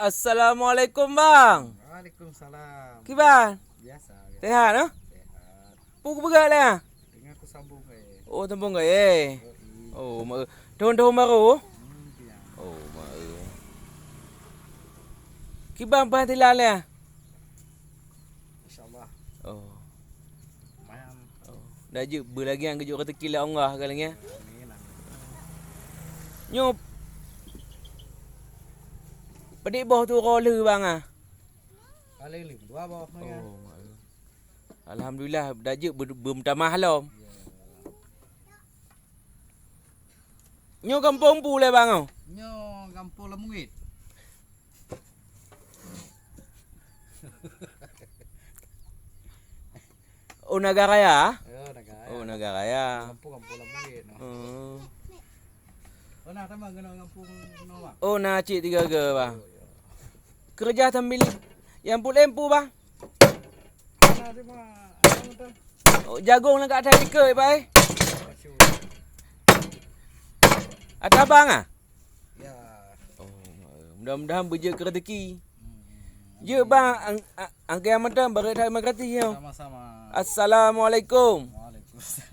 Assalamualaikum bang. Waalaikumsalam. Kiban? Biasa. Sehat no? Sehat. Pukul berat lah. Dengan aku sambung Oh sambung ke eh. Oh mak. Tahun-tahun baru. Oh mak. Kiban apa tilal ya? InsyaAllah. Oh. Mayan. Oh. Dah je berlagi yang kejut kata kila Allah kalanya. Amin. Nyop. Pedik bawah tu roller bang ah. Paling dua bawah ni. Oh mak. Alhamdulillah dah je bertamah lom. Nyo kampung pu le bang oh. Nyo kampung Lemungit. Oh Nagaraya? Negara. Oh Nagaraya. Kampung Lemungit. Oh. Oh nak tambah kena kampung Nawak. Oh nak cik tiga ke bang. Kerja sambil yang pun lempu bang. Mana dia mah? Oh, jagung nak kat atas pika pai. Atas bang ah? Ya. Oh, mudah-mudahan berjaga rezeki. Ya bang, angkai amat dah bagi terima kasih. Sama-sama. Assalamualaikum. Waalaikumsalam.